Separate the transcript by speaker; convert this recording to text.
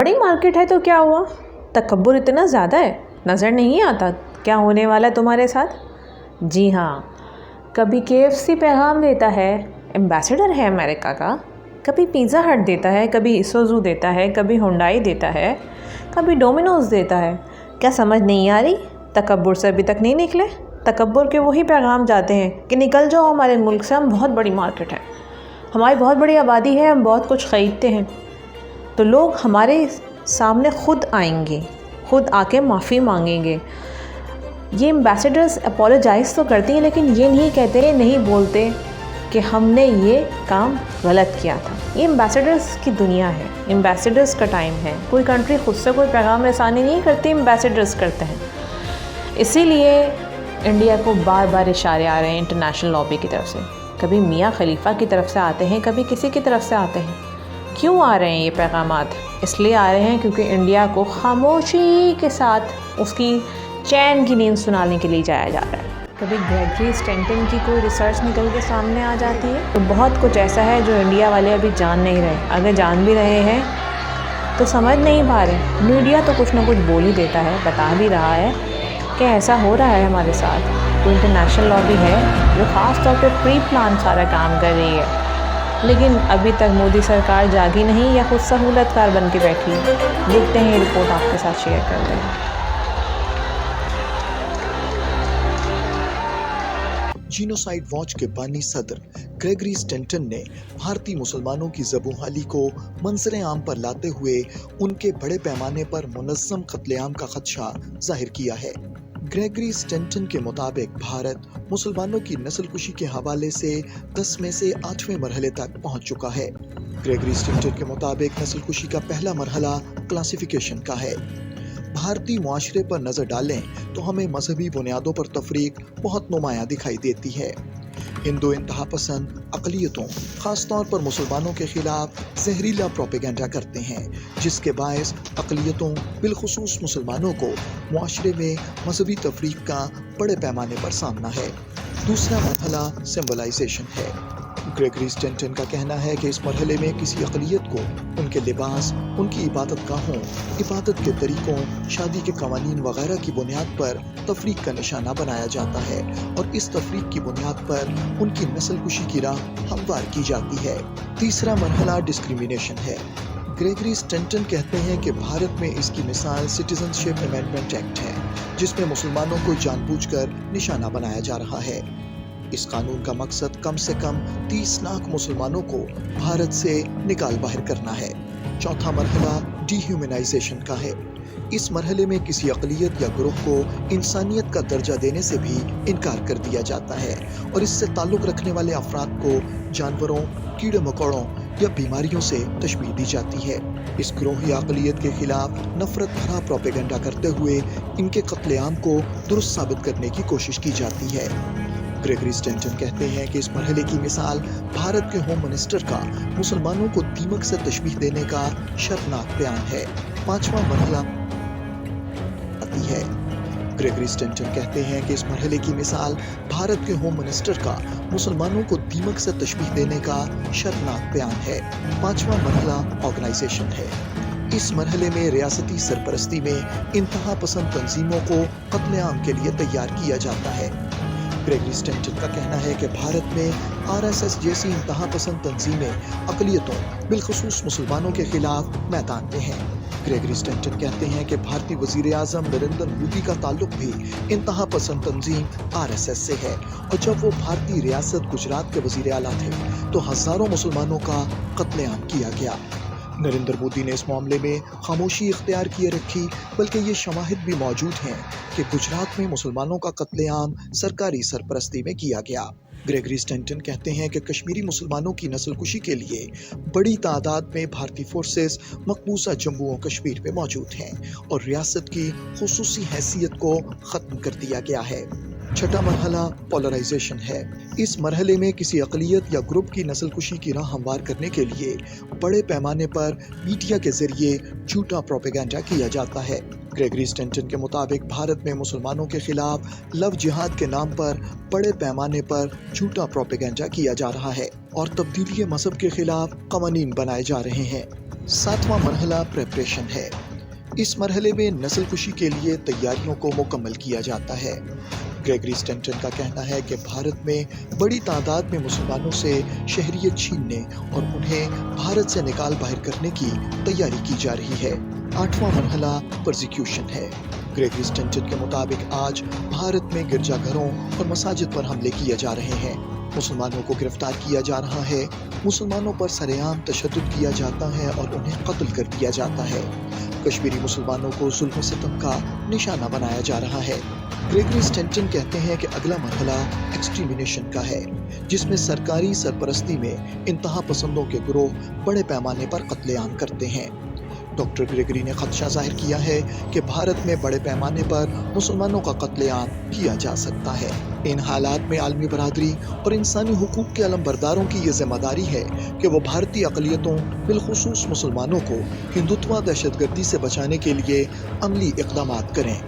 Speaker 1: बड़ी मार्केट है तो क्या हुआ? तकब्बुर इतना ज़्यादा है, नज़र नहीं आता क्या होने वाला है तुम्हारे साथ? जी हाँ, कभी KFC पैगाम देता है, एम्बेसडर है अमेरिका का, कभी पिज़्ज़ा हट देता है, कभी इसुज़ू देता है, कभी हुंडई देता है, कभी डोमिनोज़ देता है। क्या समझ नहीं आ रही? तकब्बुर से अभी तक नहीं निकले? तकब्बुर के वही पैगाम जाते हैं कि निकल जाओ हमारे मुल्क से, हम बहुत बड़ी मार्केट है, हमारी बहुत बड़ी आबादी है, हम बहुत कुछ ख़रीदते हैं। तो लोग हमारे सामने ख़ुद आएंगे, ख़ुद आके माफ़ी मांगेंगे। ये एम्बेसडर्स अपोलोजाइज़ तो करती हैं, लेकिन ये नहीं कहते, नहीं बोलते कि हमने ये काम गलत किया था। ये एम्बेसडर्स की दुनिया है, एम्बेसडर्स का टाइम है। कोई कंट्री ख़ुद से कोई पैगाम रसानी नहीं करती, एम्बेसडर्स करते हैं। इसीलिए इंडिया को बार बार इशारे आ रहे हैं इंटरनेशनल लॉबी की तरफ से। कभी मियाँ खलीफा की तरफ से आते हैं, कभी किसी की तरफ से आते हैं। क्यों आ रहे हैं ये पैगामात? इसलिए आ रहे हैं क्योंकि इंडिया को खामोशी के साथ उसकी चैन की नींद सुनाने के लिए जाया जा रहा है। कभी ग्रेगरी स्टेंटन की कोई रिसर्च निकल के सामने आ जाती है, तो बहुत कुछ ऐसा है जो इंडिया वाले अभी जान नहीं रहे। अगर जान भी रहे हैं तो समझ नहीं पा रहे। मीडिया तो कुछ ना कुछ बोल ही देता है, बता भी रहा है कि ऐसा हो रहा है हमारे साथ। तो इंटरनेशनल लॉबी है जो ख़ास तौर पे प्री प्लान सारा काम कर रही है, लेकिन अभी तक मोदी सरकार जागी नहीं या खुद सहूलतकार बन के बैठी। देखते हैं, ये रिपोर्ट आपके साथ शेयर करते हैं।
Speaker 2: जीनोसाइड वॉच के बानी सदर ग्रेगरी स्टेंटन ने भारतीय मुसलमानों की ज़बूहाली को मंजर आम पर लाते हुए उनके बड़े पैमाने पर मुनज़्ज़म कत्लेआम का खदशा जाहिर किया है। ग्रेगरी स्टेंटन के मुताबिक भारत मुसलमानों की नस्लकुशी के हवाले से 10 में से 8वें मरहले तक पहुंच चुका है। ग्रेगरी स्टेंटन के मुताबिक नस्लकुशी का पहला मरहला क्लासिफिकेशन का है। भारतीय मुआशरे पर नजर डालें तो हमें मजहबी बुनियादों पर तफरीक बहुत नुमायां दिखाई देती है। हिंदू इंतहा पसंद अक़लियतों ख़ास तौर पर मुसलमानों के खिलाफ जहरीला प्रोपेगेंडा करते हैं, जिसके बायस अक़लियतों बिलखुसूस मुसलमानों को मुआशरे में मजहबी तफरीक का बड़े पैमाने पर सामना है। दूसरा मरहला सिंबलाइजेशन है। ग्रेगरी स्टेंटन का कहना है कि इस मरहले में किसी अक़लियत को उनके लिबास, उनकी इबादत गाहों, इबादत के तरीकों, शादी के कवानीन वगैरह की बुनियाद पर तफरीक का निशाना बनाया जाता है और इस तफरीक की बुनियाद पर उनकी नस्लकुशी की राह हमवार की जाती है। तीसरा मरहला डिस्क्रिमिनेशन है। ग्रेगरी स्टेंटन कहते हैं कि भारत में इसकी मिसाल सिटीजनशिप अमेंडमेंट एक्ट है, जिसमें मुसलमानों को जानबूझकर निशाना बनाया जा रहा है। इस कानून का मकसद कम से कम 30 लाख मुसलमानों को भारत से निकाल बाहर करना है। चौथा मरहला डिह्यूमनाइजेशन का है। इस मरहले में किसी अक़लियत या ग्रुप को इंसानियत का दर्जा देने से भी इनकार कर दिया जाता है और इससे ताल्लुक़ रखने वाले अफराद को जानवरों, कीड़े मकोड़ों या बीमारियों से तशबीह दी जाती है। इस ग्रोह या अक़लियत के खिलाफ नफरत भरा प्रोपेगेंडा करते हुए इनके कत्लेआम को दुरुस्त साबित करने की कोशिश की जाती है। ग्रेगरी स्टेंटन कहते हैं कि इस मरहले की मिसाल भारत के होम मिनिस्टर का मुसलमानों को दीमक से तशबीह देने का शर्मनाक बयान है। पांचवा मरहला आती है। ग्रेगरी स्टेंटन कहते हैं कि इस मरहले की मिसाल भारत के होम मिनिस्टर का मुसलमानों को दीमक से तशबीह देने का शर्मनाक बयान है। पांचवा मरहला ऑर्गेनाइजेशन है। इस मरहले में रियासती सरपरस्ती में इंतहा पसंद तंजीमों को कत्लेआम के लिए तैयार किया जाता है। ग्रेगरी स्टेंटन का कहना है कि भारत में RSS जैसी इंतहा पसंद तंजीमें अक़लियतों बिलखुसूस मुसलमानों के खिलाफ मैदान में हैं। ग्रेगरी स्टेंटन कहते हैं कि भारतीय वज़ीर आज़म नरेंद्र मोदी का ताल्लुक भी इंतहा पसंद तंजीम RSS से है और जब वो भारतीय रियासत गुजरात के वज़ीर आला थे तो हज़ारों मुसलमानों का कत्लेआम किया गया। नरेंद्र मोदी ने इस मामले में खामोशी इख्तियार किए रखी, बल्कि ये शवाहिद भी मौजूद हैं कि गुजरात में मुसलमानों का कत्लेआम सरकारी सरपरस्ती में किया गया। ग्रेगरी स्टेंटन कहते हैं कि कश्मीरी मुसलमानों की नस्लकुशी के लिए बड़ी तादाद में भारतीय फोर्सेस मकबूजा जम्मू और कश्मीर में मौजूद हैं और रियासत की खुसूसी हैसियत को ख़त्म कर दिया गया है। छठा मरहला पोलराइजेशन है। इस मरहले में किसी अक़लियत या ग्रुप की नस्लकुशी की राह हमवार करने के लिए बड़े पैमाने पर मीडिया के जरिए झूठा प्रोपेगेंडा किया जाता है। ग्रेगरी स्टेंटन के मुताबिक भारत में मुसलमानों के खिलाफ लव जिहाद के नाम पर बड़े पैमाने पर झूठा प्रोपेगेंडा किया जा रहा है और तब्दीली मजहब के खिलाफ कवानीन बनाए जा रहे हैं। सातवां मरहला प्रेपरेशन है। इस मरहले में नस्ल कुशी के लिए तैयारियों को मुकम्मल किया जाता है। ग्रेगरी स्टेंटन का कहना है कि भारत में बड़ी तादाद में मुसलमानों से शहरियत छीनने और उन्हें भारत से निकाल बाहर करने की तैयारी की जा रही है। आठवां मरहला परसिक्यूशन है। ग्रेगरी स्टेंटन के मुताबिक आज भारत में गिरजाघरों और मसाजिद पर हमले किए जा रहे हैं। मुसलमानों को गिरफ्तार किया जा रहा है, मुसलमानों पर सरेआम तशद्दुद किया जाता है और उन्हें कत्ल कर दिया जाता है। कश्मीरी मुसलमानों को जुल्म सितम का निशाना बनाया जा रहा है। ग्रेगरी स्टेंटन कहते हैं कि अगला मरहला एक्सटर्मिनेशन का है, जिसमें सरकारी सरपरस्ती में इंतहा पसंदों के गिरोह बड़े पैमाने पर कत्लेआम करते हैं। डॉक्टर ग्रेगरी ने खदशा जाहिर किया है कि भारत में बड़े पैमाने पर मुसलमानों का कत्लेआम किया जा सकता है। इन हालात में आलमी बरादरी और इंसानी हुकूक के अलमबरदारों की ये जिम्मेदारी है कि वो भारतीय अक़लियतों बिलखुसूस मुसलमानों को हिंदुत्व दहशतगर्दी से बचाने के लिए अमली इक़दामात करें।